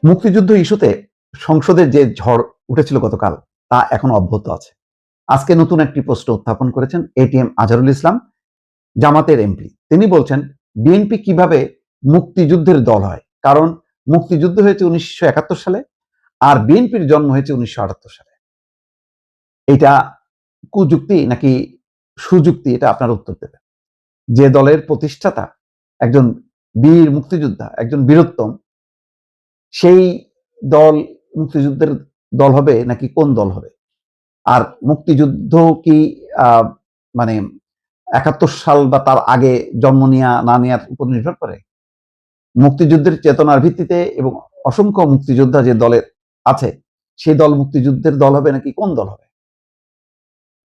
মুক্তিযুদ্ধ ইস্যুতে সংসদে যে ঝড় উঠেছিল গতকাল তা এখন অব্যাহত আছে। আজকে নতুন একটি প্রশ্ন উত্থাপন করেছেন এটিএম আজহারুল ইসলাম, জামাতের এমপি। তিনি বলছেন বিএনপি কিভাবে মুক্তিযুদ্ধের দল হয়, কারণ মুক্তিযুদ্ধ হয়েছে 1971 সালে আর বিএনপির জন্ম হয়েছে 1978 সালে। এটা কুযুক্তি নাকি সুযুক্তি, এটা আপনার উত্তর দেবেন। যে দলের প্রতিষ্ঠাতা একজন বীর মুক্তিযোদ্ধা, একজন বীরোত্তম, সেই দল মুক্তিযুদ্ধের দল হবে নাকি কোন দল হবে? আর মুক্তিযুদ্ধ কি মানে 71 সাল বা তার আগে জন্ম নেওয়া না নেওয়ার উপর নির্ভর করে? মুক্তিযুদ্ধের চেতনার ভিত্তিতে এবং অসংখ্য মুক্তিযোদ্ধা যে দলের আছে, সেই দল মুক্তিযুদ্ধের দল হবে নাকি কোন দল হবে?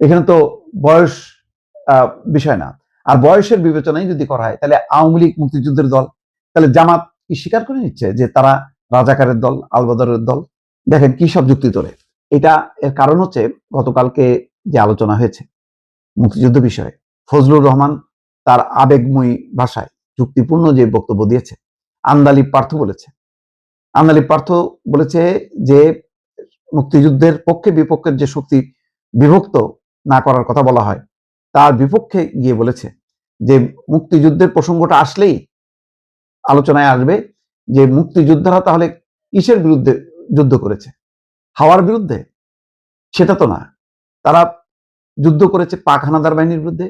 এখানে তো বয়স বিষয় না। আর বয়সের বিবেচনায় যদি করা হয় তাহলে আওয়ামী লীগ মুক্তিযুদ্ধের দল, তাহলে জামাত কি স্বীকার করে নিচ্ছে যে তারা রাজাকারের দল, আলবদরের দল? দেখেন কি সব যুক্তি তোলে। এটা এর কারণ হচ্ছে গতকালকে যে আলোচনা হয়েছে মুক্তিযুদ্ধ বিষয়ে, ফজলুর রহমান তার আবেগময়ী ভাষায় যুক্তিপূর্ণ যে বক্তব্য দিয়েছে। আন্দালিব পার্থ বলেছে যে মুক্তিযুদ্ধের পক্ষে বিপক্ষের যে শক্তি বিভক্ত না করার কথা বলা হয়, তার বিপক্ষে গিয়ে বলেছে যে মুক্তিযুদ্ধের প্রসঙ্গটা আসলেই আলোচনায় আসবে যে মুক্তিযোদ্ধারা তাহলে কিসের বিরুদ্ধে যুদ্ধ করেছে? হাওয়ার বিরুদ্ধে? সেটা তো না। তারা যুদ্ধ করেছে পাক হানাদার বাহিনীর বিরুদ্ধে,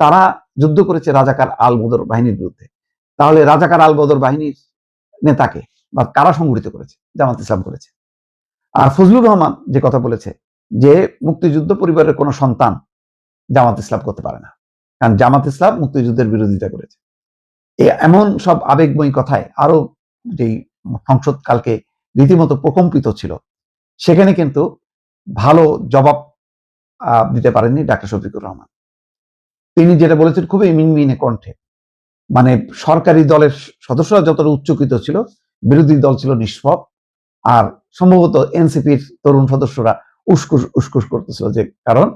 তারা যুদ্ধ করেছে রাজাকার আল বদর বাহিনীর বিরুদ্ধে। তাহলে রাজাকার আল বদর বাহিনীর নেতাকে বা কারা সংগঠিত করেছে? জামাত ইসলাম করেছে। আর ফজলুর রহমান যে কথা বলেছে যে মুক্তিযুদ্ধ পরিবারের কোনো সন্তান জামাত ইসলাম করতে পারে না, কারণ জামাত ইসলাম মুক্তিযুদ্ধের বিরোধিতা করেছে। এমন সব আবেগময়ী কথায় আরো যেই সংসদ কালকে রীতিমতো প্রকম্পিত ছিল, সেখানে কিন্তু ভালো জবাব দিতে পারেননি ডাক্তার শফিকুর রহমান। তিনি যেটা বলেছেন খুবই মিনমিনে কণ্ঠে, মানে সরকারি দলের সদস্যরা যতটা উচ্চকিত ছিল, বিরোধী দল ছিল নিষ্পপ, আর সম্ভবত এনসিপির তরুণ সদস্যরা উস্কুস উস্কুস করতেছিল, যে কারণ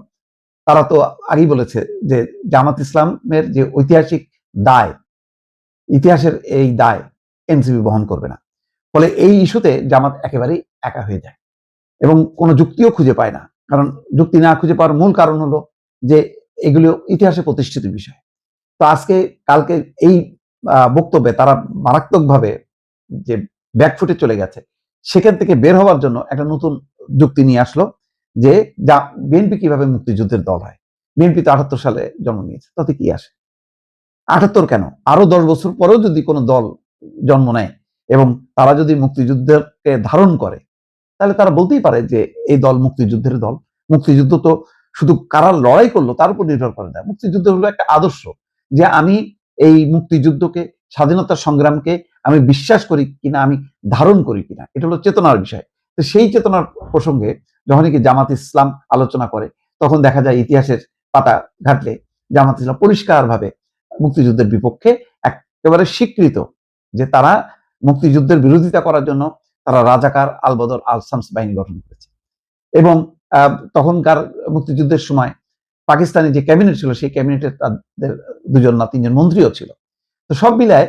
তারা তো আগেই বলেছে যে জামাত ইসলামের যে ঐতিহাসিক দায়, ইতিহাসের এই দায় এনসিপি বহন করবে না। ফলে এই ইস্যুতে জামাত একেবারেই একা হয়ে যায় এবং কোনো যুক্তিও খুঁজে পায় না। কারণ যুক্তি না খুঁজে পাওয়ার মূল কারণ হলো যে এগুলো ইতিহাসে প্রতিষ্ঠিত বিষয়। তো কালকে এই বক্তব্যে তারা মারাত্মকভাবে যে ব্যাকফুটে চলে গেছে, সেখান থেকে বের হওয়ার জন্য একটা নতুন যুক্তি নিয়ে আসলো যে বিএনপি কিভাবে মুক্তিযুদ্ধের দল হয়। বিএনপি তো 78 সালে জন্ম নিয়েছে, তাতে কি আসে? 78 কেন, আরো 10 বছর পরেও যদি কোনো দল জন্ম নেয় এবং তারা যদি মুক্তিযুদ্ধকে ধারণ করে, তাহলে তারা বলতেই পারে যে এই দল মুক্তিযুদ্ধের দল। মুক্তিযুদ্ধ তো শুধু কারা লড়াই করলো তার উপর নির্ভর করে না। মুক্তিযুদ্ধ হলো একটা আদর্শ, যে আমি এই মুক্তিযুদ্ধকে, স্বাধীনতা সংগ্রামকে আমি বিশ্বাস করি কিনা, আমি ধারণ করি কিনা, এটা হলো চেতনার বিষয়। তো সেই চেতনার প্রসঙ্গে যখনই কি জামাত ইসলাম আলোচনা করে, তখন দেখা যায় ইতিহাসের পাতা ঘাটলে জামাত ইসলাম পরিষ্কারভাবে মুক্তিযুদ্ধের বিপক্ষে একেবারে স্বীকৃত, যে তারা মুক্তিযুদ্ধের বিরোধিতা করার জন্য তারা রাজাকার আল বদর আল শামস বাহিনী গঠন করেছে। এবং তখনকার মুক্তিযুদ্ধের সময় পাকিস্তানি যে ক্যাবিনেট ছিল, সেই ক্যাবিনেটের তাদের 2জন না 3জন মন্ত্রীও ছিল। তো সব মিলায়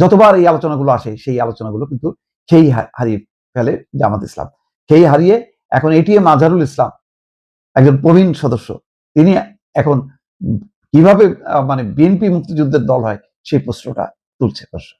যতবার এই আলোচনাগুলো আসে, সেই আলোচনাগুলো কিন্তু খেই হারিয়ে ফেলে জামাত ইসলাম। খেই হারিয়ে এখন এটিএম আজহারুল ইসলাম, একজন প্রবীণ সদস্য, তিনি এখন কিভাবে মানে বিএনপি মুক্তিযুদ্ধের দল হয় সেই প্রশ্নটা তুলছে দর্শক।